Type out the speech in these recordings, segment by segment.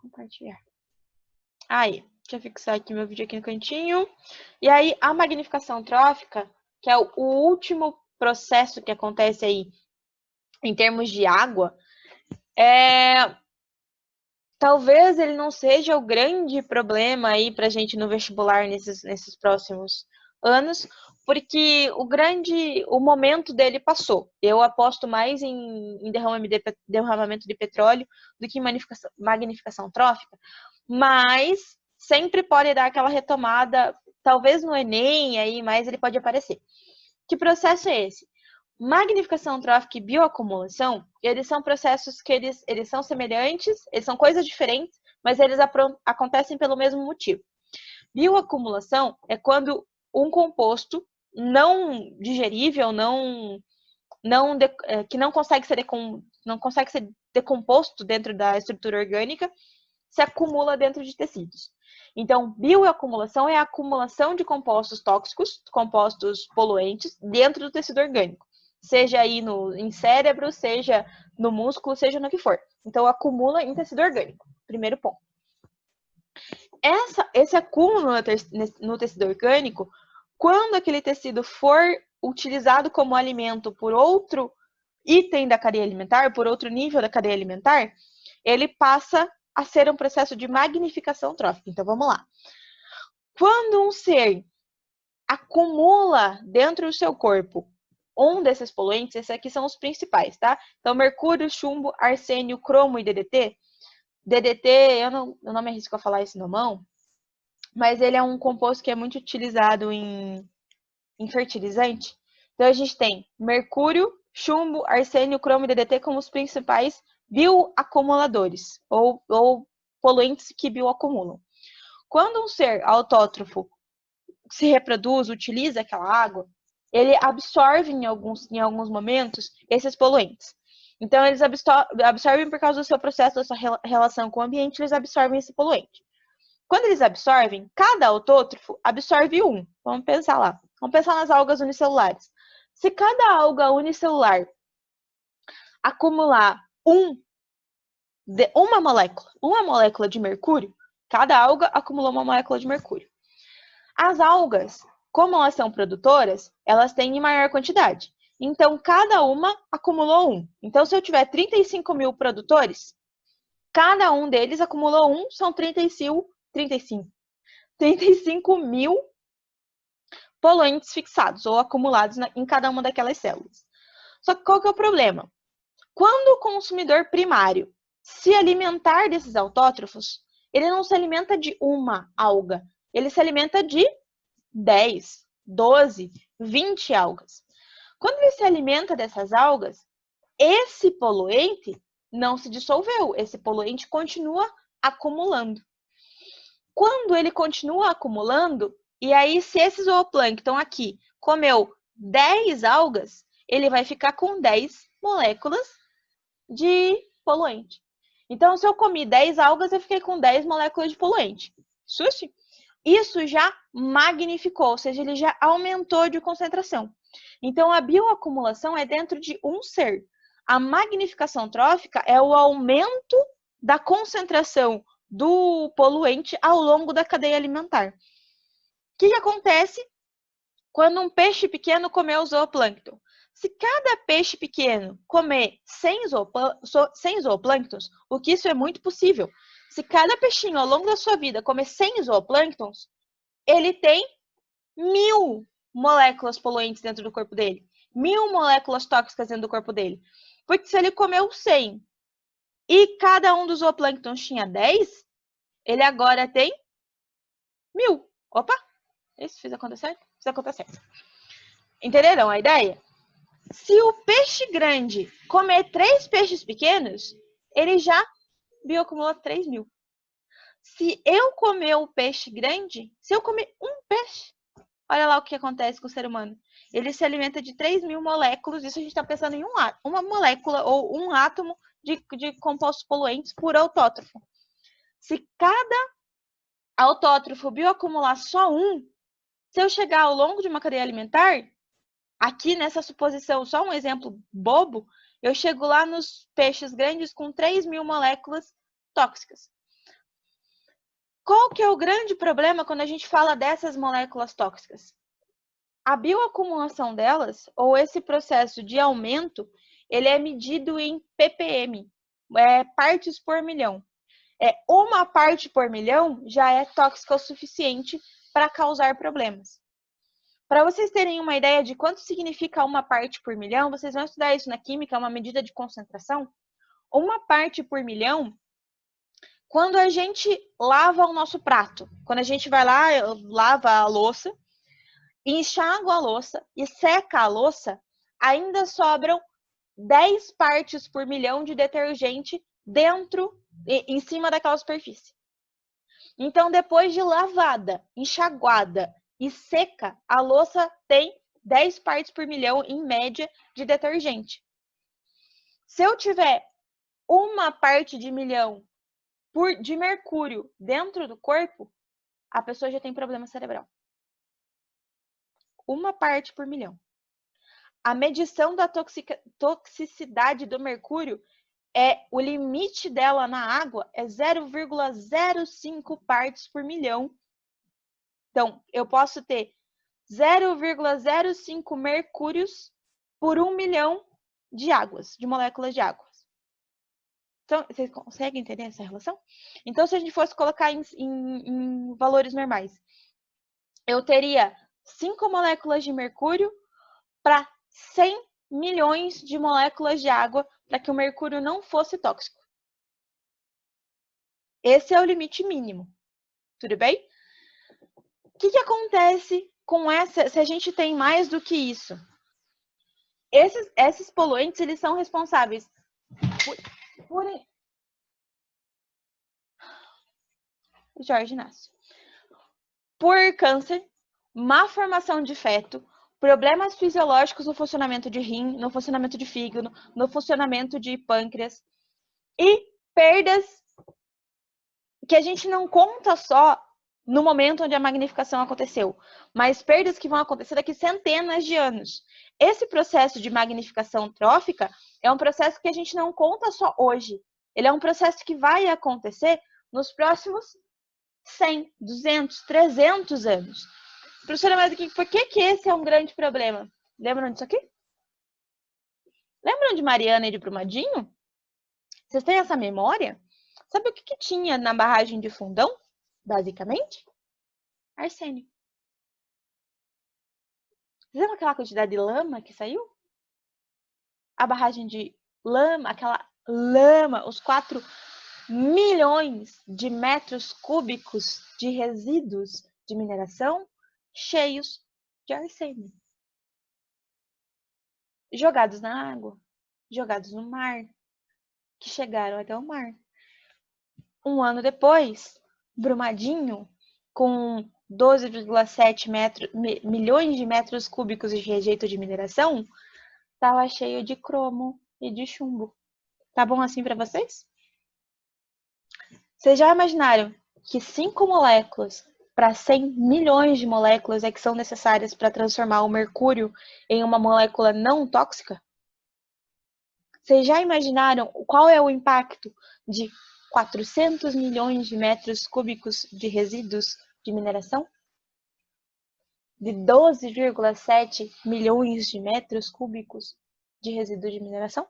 compartilhar. Aí, deixa eu fixar aqui meu vídeo aqui no cantinho. E aí, a magnificação trófica, que é o último processo que acontece aí em termos de água, talvez ele não seja o grande problema aí pra gente no vestibular nesses próximos anos, porque o momento dele passou. Eu aposto mais em derramamento de petróleo do que em magnificação trófica, mas sempre pode dar aquela retomada, talvez no Enem, aí, mas ele pode aparecer. Que processo é esse? Magnificação trófica e bioacumulação, eles são processos que eles são semelhantes, eles são coisas diferentes, mas eles acontecem pelo mesmo motivo. Bioacumulação é quando um composto não digerível, que não consegue ser decomposto dentro da estrutura orgânica, se acumula dentro de tecidos. Então, bioacumulação é a acumulação de compostos tóxicos, compostos poluentes, dentro do tecido orgânico. Seja aí em cérebro, seja no músculo, seja no que for. Então, acumula em tecido orgânico. Primeiro ponto. Esse acúmulo no tecido orgânico, quando aquele tecido for utilizado como alimento por outro item da cadeia alimentar, por outro nível da cadeia alimentar, ele passa a ser um processo de magnificação trófica. Então, vamos lá. Quando um ser acumula dentro do seu corpo um desses poluentes, esses aqui são os principais, tá? Então, mercúrio, chumbo, arsênio, cromo e DDT. DDT, eu não me arrisco a falar isso na mão, mas ele é um composto que é muito utilizado em fertilizante. Então, a gente tem mercúrio, chumbo, arsênio, cromo e DDT como os principais bioacumuladores, ou poluentes que bioacumulam. Quando um ser autótrofo se reproduz, utiliza aquela água, ele absorve em alguns momentos esses poluentes. Então, eles absorvem por causa do seu processo, da sua relação com o ambiente, eles absorvem esse poluente. Quando eles absorvem, cada autótrofo absorve um. Vamos pensar lá. Vamos pensar nas algas unicelulares. Se cada alga unicelular acumular uma molécula de mercúrio, cada alga acumulou uma molécula de mercúrio. As algas, como elas são produtoras, elas têm em maior quantidade. Então, cada uma acumulou um. Então, se eu tiver 35 mil produtores, cada um deles acumulou um, são 35 mil poluentes fixados ou acumulados em cada uma daquelas células. Só que qual que é o problema? Quando o consumidor primário se alimentar desses autótrofos, ele não se alimenta de uma alga, ele se alimenta de 10, 12, 20 algas. Quando ele se alimenta dessas algas, esse poluente não se dissolveu, esse poluente continua acumulando. Quando ele continua acumulando, e aí se esse zooplâncton aqui comeu 10 algas, ele vai ficar com 10 moléculas de poluente. Então, se eu comi 10 algas, eu fiquei com 10 moléculas de poluente. Sushi? Isso já magnificou, ou seja, ele já aumentou de concentração. Então, a bioacumulação é dentro de um ser. A magnificação trófica é o aumento da concentração do poluente ao longo da cadeia alimentar. O que acontece quando um peixe pequeno comer o zooplâncton? Se cada peixe pequeno comer 100 zooplânctons, o que isso é muito possível, se cada peixinho ao longo da sua vida comer 100 zooplânctons, ele tem 1000 moléculas poluentes dentro do corpo dele. 1000 moléculas tóxicas dentro do corpo dele. Porque se ele comeu 100 e cada um dos zooplânctons tinha 10, ele agora tem 1000. Opa! Isso, fiz acontecer? Fiz acontecer. Entenderam a ideia? Se o peixe grande comer 3 peixes pequenos, ele já bioacumula 3.000. Se eu comer o peixe grande, se eu comer um peixe, olha lá o que acontece com o ser humano. Ele se alimenta de 3.000 moléculas, isso a gente está pensando em uma molécula ou um átomo de compostos poluentes por autótrofo. Se cada autótrofo bioacumular só um, se eu chegar ao longo de uma cadeia alimentar, aqui nessa suposição, só um exemplo bobo, eu chego lá nos peixes grandes com 3.000 moléculas tóxicas. Qual que é o grande problema quando a gente fala dessas moléculas tóxicas? A bioacumulação delas, ou esse processo de aumento, ele é medido em ppm, partes por milhão. Uma parte por milhão já é tóxica o suficiente para causar problemas. Para vocês terem uma ideia de quanto significa uma parte por milhão, vocês vão estudar isso na química, é uma medida de concentração. Uma parte por milhão, quando a gente lava o nosso prato, quando a gente vai lá, lava a louça, enxágua a louça e seca a louça, ainda sobram 10 partes por milhão de detergente em cima daquela superfície. Então, depois de lavada, enxaguada e seca, a louça tem 10 partes por milhão, em média, de detergente. Se eu tiver uma parte de milhão de mercúrio dentro do corpo, a pessoa já tem problema cerebral. Uma parte por milhão. A medição da toxicidade do mercúrio o limite dela na água é 0,05 partes por milhão. Então, eu posso ter 0,05 mercúrios por 1 milhão de moléculas de água. Então, vocês conseguem entender essa relação? Então, se a gente fosse colocar em valores normais, eu teria 5 moléculas de mercúrio para 100 milhões de moléculas de água para que o mercúrio não fosse tóxico. Esse é o limite mínimo. Tudo bem? O que acontece com se a gente tem mais do que isso? Esses poluentes, eles são responsáveis por Jorge Inácio. Por câncer, má formação de feto, problemas fisiológicos no funcionamento de rim, no funcionamento de fígado, no funcionamento de pâncreas e perdas que a gente não conta só no momento onde a magnificação aconteceu, mas perdas que vão acontecer daqui centenas de anos. Esse processo de magnificação trófica é um processo que a gente não conta só hoje. Ele é um processo que vai acontecer nos próximos 100, 200, 300 anos. Professora, mas por que esse é um grande problema? Lembram disso aqui? Lembram de Mariana e de Brumadinho? Vocês têm essa memória? Sabe o que tinha na barragem de Fundão, basicamente? Arsênio. Vocês lembram aquela quantidade de lama que saiu? A barragem de lama, aquela lama, os 4 milhões de metros cúbicos de resíduos de mineração cheios de arsênio. Jogados na água, jogados no mar, que chegaram até o mar. Um ano depois, Brumadinho, com 12,7 milhões de metros cúbicos de rejeito de mineração, estava cheio de cromo e de chumbo. Tá bom assim para vocês? Vocês já imaginaram que 5 moléculas para 100 milhões de moléculas é que são necessárias para transformar o mercúrio em uma molécula não tóxica? Vocês já imaginaram qual é o impacto de 400 milhões de metros cúbicos de resíduos de mineração? De 12,7 milhões de metros cúbicos de resíduos de mineração?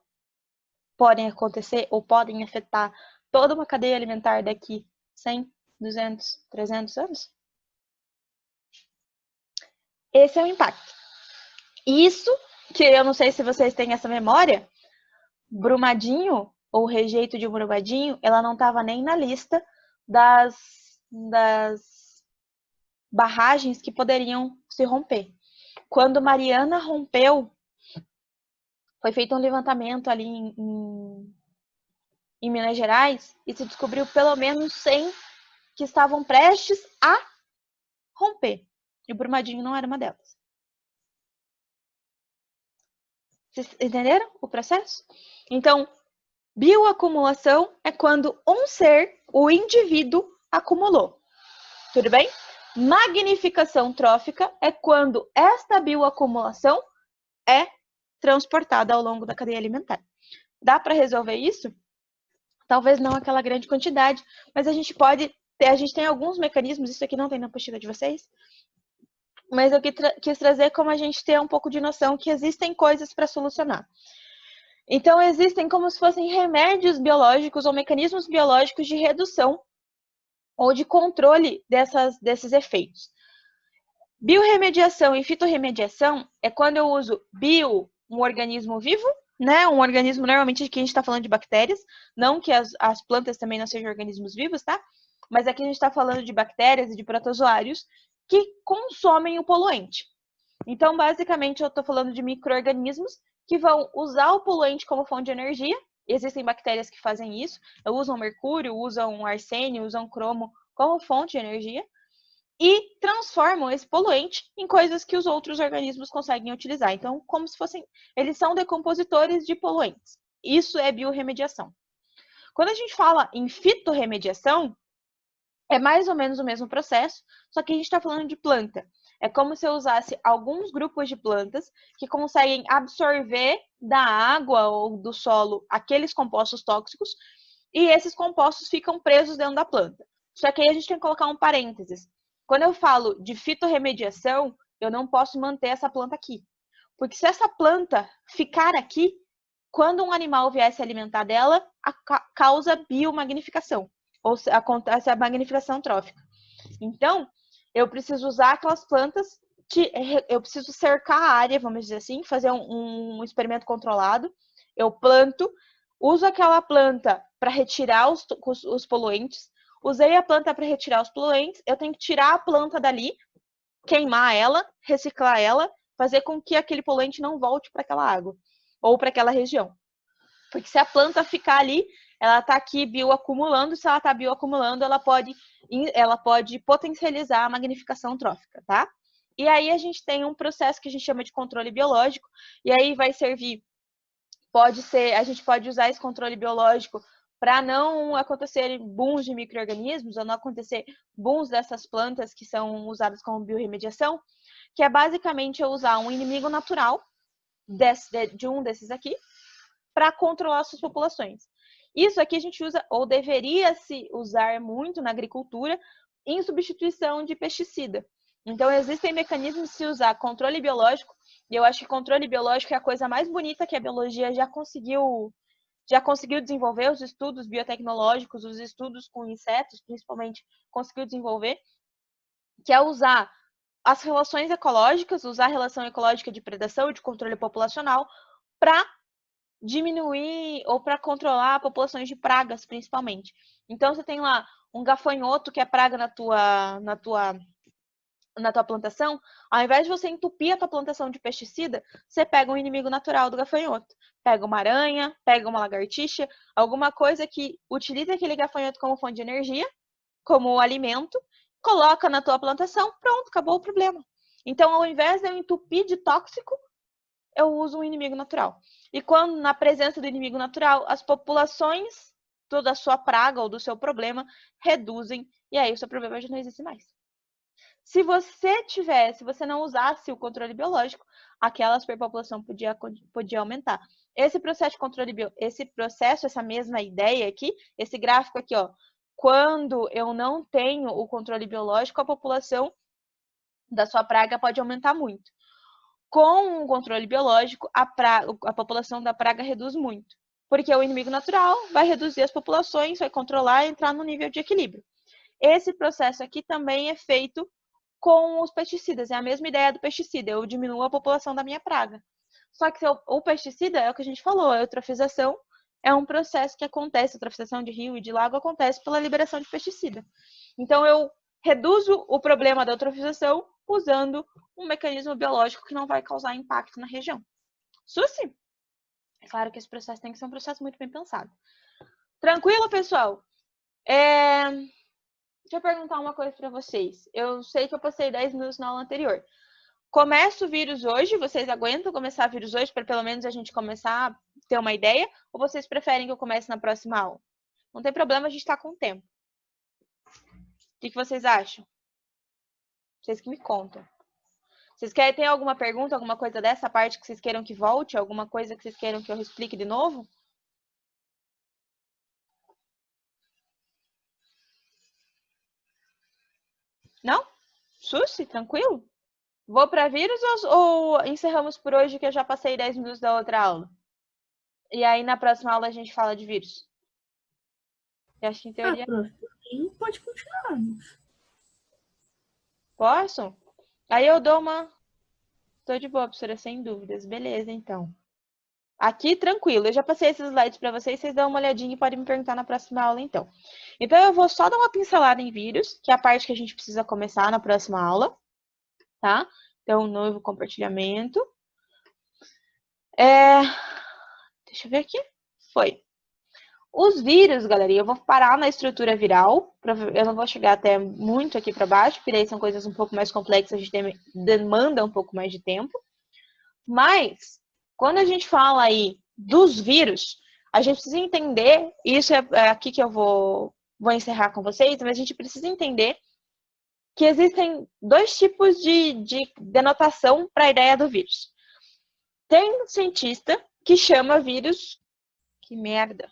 Podem acontecer ou podem afetar toda uma cadeia alimentar daqui 100, 200, 300 anos? Esse é o impacto. Isso, que eu não sei se vocês têm essa memória, Brumadinho, ou rejeito de Brumadinho, ela não estava nem na lista das barragens que poderiam se romper. Quando Mariana rompeu, foi feito um levantamento ali em Minas Gerais e se descobriu pelo menos 100 que estavam prestes a romper. E o Brumadinho não era uma delas. Vocês entenderam o processo? Então, bioacumulação é quando um ser, o indivíduo, acumulou. Tudo bem? Magnificação trófica é quando esta bioacumulação é transportada ao longo da cadeia alimentar. Dá para resolver isso? Talvez não aquela grande quantidade, mas a gente pode a gente tem alguns mecanismos, isso aqui não tem na apostila de vocês, mas eu quis trazer como a gente ter um pouco de noção que existem coisas para solucionar. Então, existem como se fossem remédios biológicos ou mecanismos biológicos de redução ou de controle desses efeitos. Biorremediação e fitorremediação é quando eu uso bio, um organismo vivo, né? Um organismo, normalmente aqui a gente está falando de bactérias, não que as plantas também não sejam organismos vivos, tá? Mas aqui a gente está falando de bactérias e de protozoários que consomem o poluente. Então, basicamente, eu estou falando de micro-organismos que vão usar o poluente como fonte de energia. Existem bactérias que fazem isso, usam mercúrio, usam arsênio, usam cromo como fonte de energia e transformam esse poluente em coisas que os outros organismos conseguem utilizar. Então, como se fossem, eles são decompositores de poluentes. Isso é biorremediação. Quando a gente fala em fitorremediação, é mais ou menos o mesmo processo, só que a gente está falando de planta. É como se eu usasse alguns grupos de plantas que conseguem absorver da água ou do solo aqueles compostos tóxicos e esses compostos ficam presos dentro da planta. Só que aí a gente tem que colocar um parênteses. Quando eu falo de fitorremediação, eu não posso manter essa planta aqui. Porque se essa planta ficar aqui, quando um animal vier se alimentar dela, causa biomagnificação, ou acontece a magnificação trófica. Então, eu preciso usar aquelas plantas, eu preciso cercar a área, vamos dizer assim, fazer um experimento controlado. Eu planto, uso aquela planta para retirar os poluentes, usei a planta para retirar os poluentes, eu tenho que tirar a planta dali, queimar ela, reciclar ela, fazer com que aquele poluente não volte para aquela água ou para aquela região. Porque se a planta ficar ali, ela está aqui bioacumulando, se ela está bioacumulando, ela pode potencializar a magnificação trófica, tá? E aí a gente tem um processo que a gente chama de controle biológico, e aí vai servir, a gente pode usar esse controle biológico para não acontecer booms de micro-organismos, ou não acontecer booms dessas plantas que são usadas como biorremediação, que é basicamente eu usar um inimigo natural de um desses aqui, para controlar suas populações. Isso aqui a gente usa, ou deveria se usar muito na agricultura, em substituição de pesticida. Então, existem mecanismos de se usar controle biológico, e eu acho que controle biológico é a coisa mais bonita que a biologia já conseguiu desenvolver, os estudos biotecnológicos, os estudos com insetos, principalmente, conseguiu desenvolver, que é usar as relações ecológicas, usar a relação ecológica de predação e de controle populacional para diminuir ou para controlar populações de pragas, principalmente. Então, você tem lá um gafanhoto que é praga na tua plantação, ao invés de você entupir a tua plantação de pesticida, você pega um inimigo natural do gafanhoto. Pega uma aranha, pega uma lagartixa, alguma coisa que utilize aquele gafanhoto como fonte de energia, como alimento, coloca na tua plantação, pronto, acabou o problema. Então, ao invés de eu entupir de tóxico, eu uso um inimigo natural. E quando, na presença do inimigo natural, as populações da sua praga ou do seu problema reduzem, e aí o seu problema já não existe mais. Se você não usasse o controle biológico, aquela superpopulação podia aumentar. Esse processo de controle essa mesma ideia aqui, esse gráfico aqui, ó, quando eu não tenho o controle biológico, a população da sua praga pode aumentar muito. Com o controle biológico, a população da praga reduz muito. Porque o inimigo natural vai reduzir as populações, vai controlar e entrar no nível de equilíbrio. Esse processo aqui também é feito com os pesticidas. É a mesma ideia do pesticida. Eu diminuo a população da minha praga. Só que o pesticida é o que a gente falou, a eutrofização é um processo que acontece, a eutrofização de rio e de lago acontece pela liberação de pesticida. Então, eu reduzo o problema da eutrofização usando um mecanismo biológico que não vai causar impacto na região. Susi? É claro que esse processo tem que ser um processo muito bem pensado. Tranquilo, pessoal? Deixa eu perguntar uma coisa para vocês. Eu sei que eu passei 10 minutos na aula anterior. Começa o vírus hoje? Vocês aguentam começar o vírus hoje para pelo menos a gente começar a ter uma ideia? Ou vocês preferem que eu comece na próxima aula? Não tem problema, a gente está com tempo. O que vocês acham? Vocês que me contam. Vocês ter alguma pergunta, alguma coisa dessa parte que vocês queiram que volte? Alguma coisa que vocês queiram que eu explique de novo? Não? Sushi? Tranquilo? Vou para vírus ou encerramos por hoje que eu já passei 10 minutos da outra aula? E aí na próxima aula a gente fala de vírus? Eu acho que em teoria... Prof, pode continuar. Posso? Aí eu dou uma... Tô de boa, professora, sem dúvidas. Beleza, então. Aqui, tranquilo. Eu já passei esses slides para vocês. Vocês dão uma olhadinha e podem me perguntar na próxima aula, então. Então, eu vou só dar uma pincelada em vírus, que é a parte que a gente precisa começar na próxima aula, tá? Então, novo compartilhamento. Deixa eu ver aqui. Foi. Os vírus, galerinha, eu vou parar na estrutura viral. Eu não vou chegar até muito aqui para baixo, porque daí são coisas um pouco mais complexas, a gente demanda um pouco mais de tempo. Mas, quando a gente fala aí dos vírus, a gente precisa entender, e isso é aqui que eu vou encerrar com vocês, mas a gente precisa entender que existem dois tipos de denotação para a ideia do vírus. Tem um cientista que chama vírus... Que merda.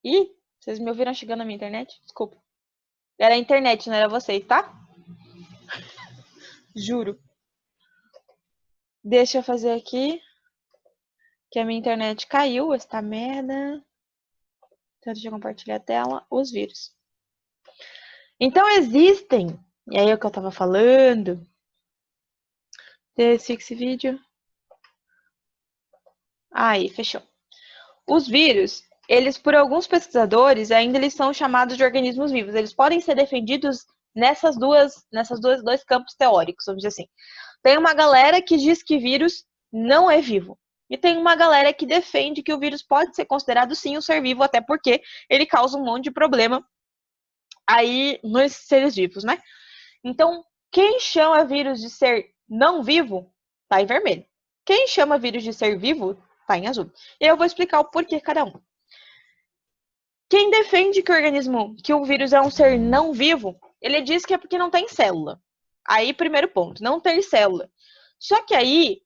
Ih, vocês me ouviram chegando na minha internet? Desculpa. Era a internet, não era vocês, tá? Juro. Deixa eu fazer aqui. Que a minha internet caiu, esta merda. Então, deixa eu compartilhar a tela. Os vírus. Então, existem... E aí, é o que eu tava falando. Desfixe vídeo. Aí, fechou. Os vírus, eles, por alguns pesquisadores, ainda eles são chamados de organismos vivos. Eles podem ser defendidos nesses dois campos teóricos, vamos dizer assim. Tem uma galera que diz que vírus não é vivo. E tem uma galera que defende que o vírus pode ser considerado sim um ser vivo, até porque ele causa um monte de problema aí nos seres vivos, né? Então, quem chama vírus de ser não vivo, tá em vermelho. Quem chama vírus de ser vivo, tá em azul. E eu vou explicar o porquê cada um. Quem defende que o vírus é um ser não vivo, ele diz que é porque não tem célula. Aí, primeiro ponto, não ter célula. Só que aí,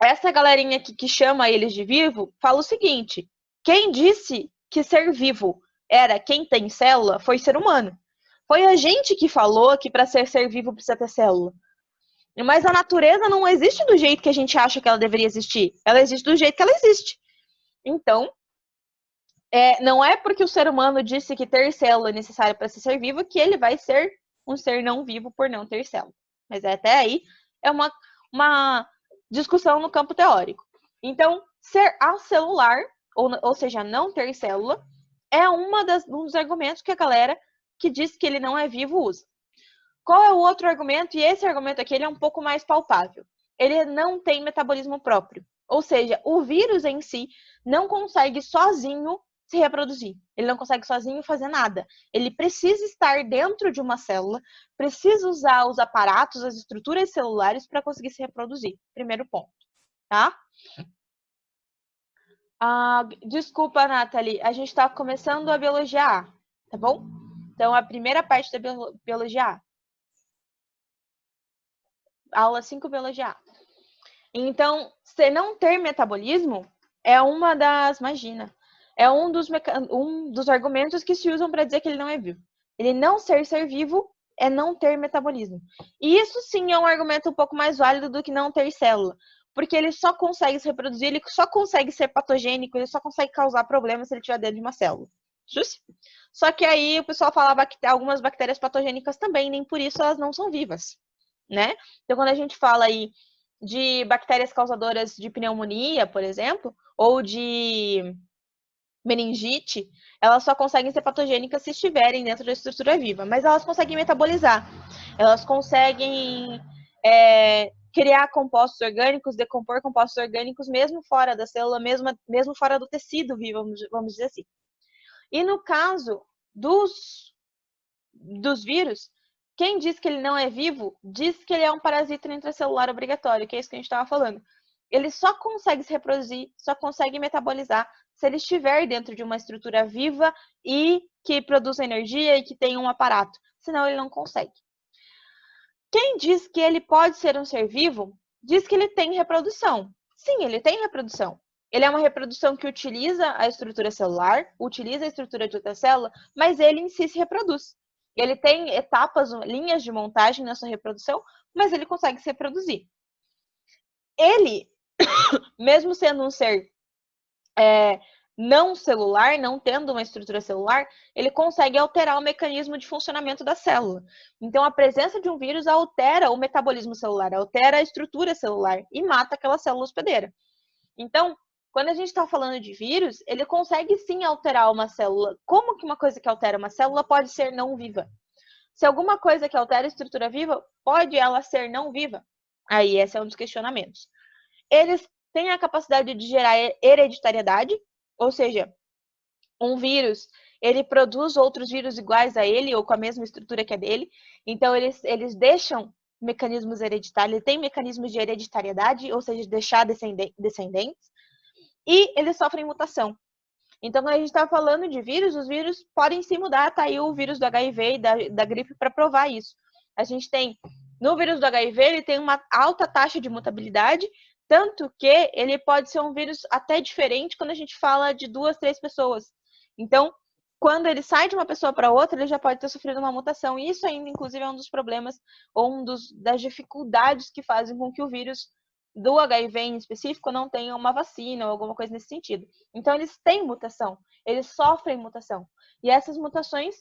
essa galerinha aqui que chama eles de vivo, fala o seguinte: quem disse que ser vivo era quem tem célula foi ser humano. Foi a gente que falou que para ser vivo precisa ter célula. Mas a natureza não existe do jeito que a gente acha que ela deveria existir. Ela existe do jeito que ela existe. Então, não é porque o ser humano disse que ter célula é necessário para ser vivo que ele vai ser um ser não vivo por não ter célula. Mas até aí é uma discussão no campo teórico. Então, ser acelular, ou seja, não ter célula, é um dos argumentos que a galera que diz que ele não é vivo usa. Qual é o outro argumento? E esse argumento aqui ele é um pouco mais palpável. Ele não tem metabolismo próprio. Ou seja, o vírus em si não consegue sozinho se reproduzir. Ele não consegue sozinho fazer nada. Ele precisa estar dentro de uma célula, precisa usar os aparatos, as estruturas celulares para conseguir se reproduzir. Primeiro ponto, tá? Desculpa, Nathalie, a gente está começando a biologia A, tá bom? Então, a primeira parte da biologia A. Aula 5, biologia A. Então, se não ter metabolismo é uma das... Imagina. É um dos argumentos que se usam para dizer que ele não é vivo. Ele não ser vivo é não ter metabolismo. E isso sim é um argumento um pouco mais válido do que não ter célula. Porque ele só consegue se reproduzir, ele só consegue ser patogênico, ele só consegue causar problemas se ele estiver dentro de uma célula. Justo? Só que aí o pessoal falava que algumas bactérias patogênicas também, nem por isso elas não são vivas, né? Então, quando a gente fala aí de bactérias causadoras de pneumonia, por exemplo, ou de meningite, elas só conseguem ser patogênicas se estiverem dentro da estrutura viva, mas elas conseguem metabolizar, elas conseguem criar compostos orgânicos, decompor compostos orgânicos mesmo fora da célula, mesmo fora do tecido vivo, vamos dizer assim. E no caso dos vírus, quem diz que ele não é vivo, diz que ele é um parasita intracelular obrigatório, que é isso que a gente estava falando. Ele só consegue se reproduzir, só consegue metabolizar se ele estiver dentro de uma estrutura viva e que produza energia e que tenha um aparato. Senão ele não consegue. Quem diz que ele pode ser um ser vivo, diz que ele tem reprodução. Sim, ele tem reprodução. Ele é uma reprodução que utiliza a estrutura celular, utiliza a estrutura de outra célula, mas ele em si se reproduz. Ele tem etapas, linhas de montagem na sua reprodução, mas ele consegue se reproduzir. Ele, mesmo sendo um ser não celular, não tendo uma estrutura celular, ele consegue alterar o mecanismo de funcionamento da célula. Então, a presença de um vírus altera o metabolismo celular, altera a estrutura celular e mata aquela célula hospedeira. Então, quando a gente está falando de vírus, ele consegue sim alterar uma célula. Como que uma coisa que altera uma célula pode ser não viva? Se alguma coisa que altera a estrutura viva, pode ela ser não viva? Aí, esse é um dos questionamentos. Eles têm a capacidade de gerar hereditariedade, ou seja, um vírus, ele produz outros vírus iguais a ele ou com a mesma estrutura que a dele. Então, eles deixam mecanismos hereditários, ele tem mecanismos de hereditariedade, ou seja, de deixar descendentes, e eles sofrem mutação. Então, quando a gente está falando de vírus, os vírus podem se mudar, tá aí o vírus do HIV e da gripe para provar isso. A gente tem, no vírus do HIV, ele tem uma alta taxa de mutabilidade, tanto que ele pode ser um vírus até diferente quando a gente fala de 2, 3 pessoas. Então, quando ele sai de uma pessoa para outra, ele já pode ter sofrido uma mutação. E isso ainda, inclusive, é um dos problemas, ou das dificuldades que fazem com que o vírus do HIV em específico não tenha uma vacina ou alguma coisa nesse sentido. Então, eles têm mutação, eles sofrem mutação. E essas mutações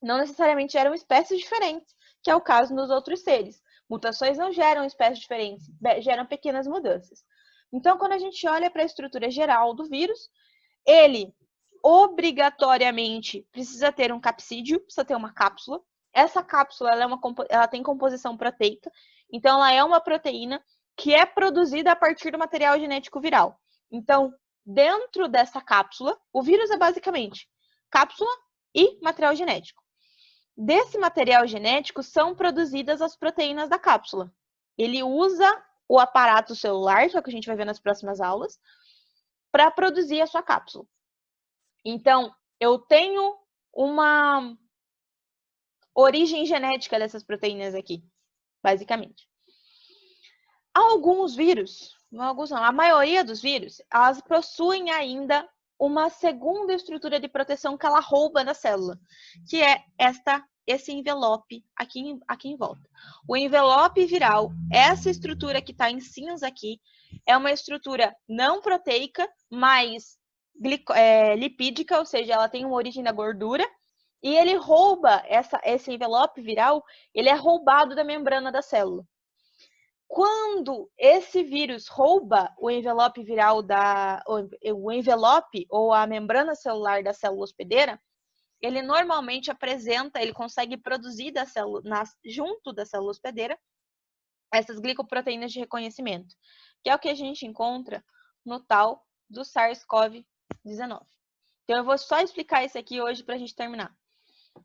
não necessariamente geram espécies diferentes, que é o caso nos outros seres. Mutações não geram espécies diferentes, geram pequenas mudanças. Então, quando a gente olha para a estrutura geral do vírus, ele obrigatoriamente precisa ter um capsídeo, precisa ter uma cápsula. Essa cápsula ela tem composição proteica, então ela é uma proteína que é produzida a partir do material genético viral. Então, dentro dessa cápsula, o vírus é basicamente cápsula e material genético. Desse material genético são produzidas as proteínas da cápsula. Ele usa o aparato celular, que é o que a gente vai ver nas próximas aulas, para produzir a sua cápsula. Então, eu tenho uma origem genética dessas proteínas aqui, basicamente. Alguns vírus, a maioria dos vírus, elas possuem ainda uma segunda estrutura de proteção que ela rouba da célula, que é esse envelope aqui em volta. O envelope viral, essa estrutura que está em cinza aqui, é uma estrutura não proteica, mas lipídica, ou seja, ela tem uma origem da gordura, e ele rouba esse envelope viral, ele é roubado da membrana da célula. Quando esse vírus rouba o envelope viral o envelope ou a membrana celular da célula hospedeira, ele normalmente ele consegue produzir junto da célula hospedeira essas glicoproteínas de reconhecimento, que é o que a gente encontra no tal do SARS-CoV-19. Então, eu vou só explicar isso aqui hoje para a gente terminar.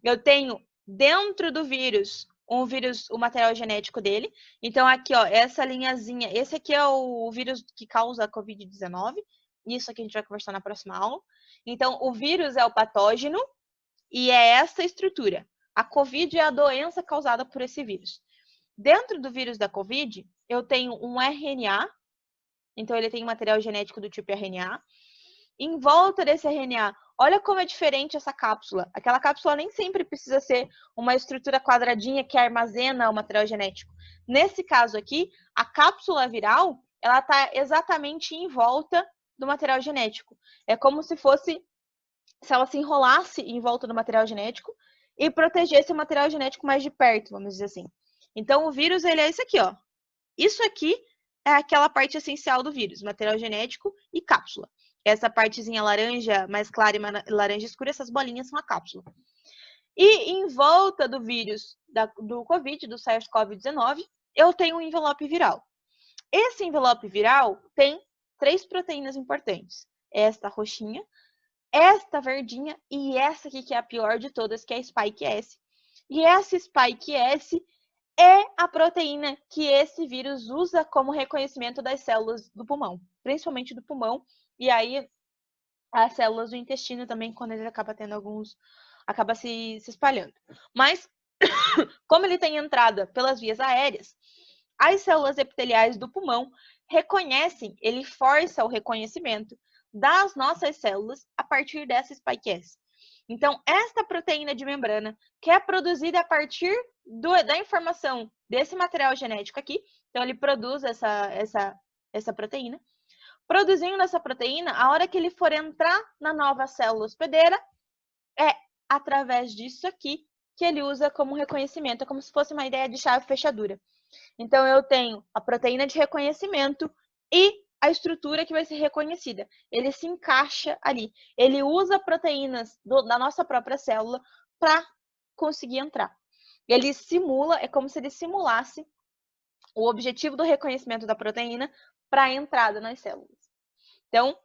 Eu tenho dentro do vírus, o material genético dele. Então, aqui, ó, essa linhazinha, esse aqui é o vírus que causa a Covid-19. Isso aqui a gente vai conversar na próxima aula. Então, o vírus é o patógeno e é essa estrutura. A Covid é a doença causada por esse vírus. Dentro do vírus da Covid, eu tenho um RNA. Então, ele tem material genético do tipo RNA. Em volta desse RNA, olha como é diferente essa cápsula. Aquela cápsula nem sempre precisa ser uma estrutura quadradinha que armazena o material genético. Nesse caso aqui, a cápsula viral, ela está exatamente em volta do material genético. É como se ela se enrolasse em volta do material genético e protegesse o material genético mais de perto, vamos dizer assim. Então, o vírus, ele é isso aqui, ó. Isso aqui é aquela parte essencial do vírus, material genético e cápsula. Essa partezinha laranja mais clara e laranja escura, essas bolinhas são a cápsula. E em volta do vírus do Covid, do SARS-CoV-19, eu tenho um envelope viral. Esse envelope viral tem 3 proteínas importantes. Esta roxinha, esta verdinha e essa aqui que é a pior de todas, que é a Spike S. E essa Spike S é a proteína que esse vírus usa como reconhecimento das células do pulmão, principalmente do pulmão, e aí as células do intestino também, quando ele acaba se espalhando. Mas, como ele tem entrada pelas vias aéreas, as células epiteliais do pulmão ele força o reconhecimento das nossas células a partir dessa Spike S. Então, esta proteína de membrana, que é produzida a partir da informação desse material genético aqui, então ele produz essa proteína. Produzindo essa proteína, a hora que ele for entrar na nova célula hospedeira, é através disso aqui que ele usa como reconhecimento, é como se fosse uma ideia de chave-fechadura. Então, eu tenho a proteína de reconhecimento e a estrutura que vai ser reconhecida. Ele se encaixa ali. Ele usa proteínas da nossa própria célula para conseguir entrar. Ele simula, é como se ele simulasse o objetivo do reconhecimento da proteína para a entrada nas células. Então,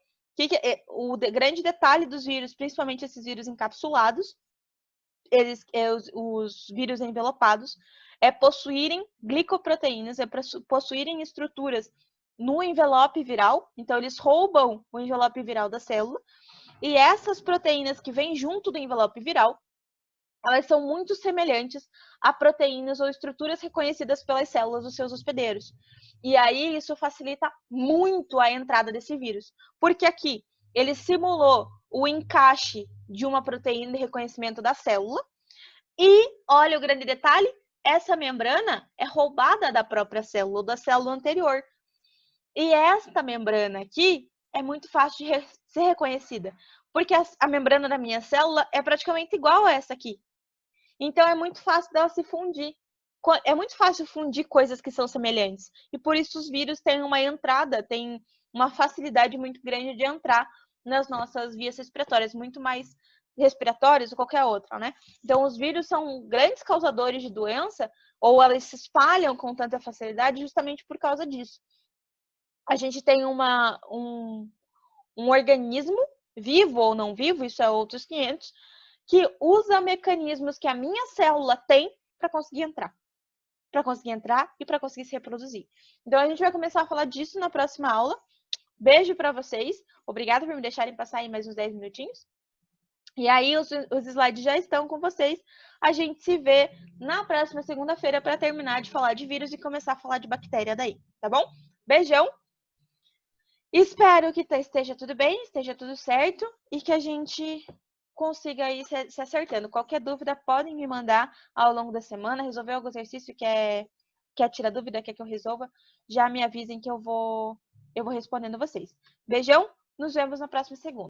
o grande detalhe dos vírus, principalmente esses vírus encapsulados, os vírus envelopados, é possuírem glicoproteínas, é possuírem estruturas no envelope viral. Então, eles roubam o envelope viral da célula. E essas proteínas que vêm junto do envelope viral, elas são muito semelhantes a proteínas ou estruturas reconhecidas pelas células dos seus hospedeiros. E aí, isso facilita muito a entrada desse vírus. Porque aqui, ele simulou o encaixe de uma proteína de reconhecimento da célula. E, olha o grande detalhe, essa membrana é roubada da própria célula, da célula anterior. E esta membrana aqui é muito fácil de ser reconhecida, porque a membrana da minha célula é praticamente igual a essa aqui. Então, é muito fácil dela se fundir. É muito fácil fundir coisas que são semelhantes. E por isso os vírus têm uma entrada, têm uma facilidade muito grande de entrar nas nossas vias respiratórias, muito mais respiratórias ou qualquer outra, né? Então, os vírus são grandes causadores de doença, ou elas se espalham com tanta facilidade justamente por causa disso. A gente tem um organismo, vivo ou não vivo, isso é outros 500, que usa mecanismos que a minha célula tem para conseguir entrar. Para conseguir entrar e para conseguir se reproduzir. Então, a gente vai começar a falar disso na próxima aula. Beijo para vocês. Obrigada por me deixarem passar aí mais uns 10 minutinhos. E aí, os slides já estão com vocês. A gente se vê na próxima segunda-feira para terminar de falar de vírus e começar a falar de bactéria daí, tá bom? Beijão! Espero que esteja tudo bem, esteja tudo certo e que a gente consiga ir se acertando. Qualquer dúvida, podem me mandar ao longo da semana. Resolver algum exercício quer tirar dúvida, quer que eu resolva, já me avisem que eu vou respondendo vocês. Beijão, nos vemos na próxima segunda.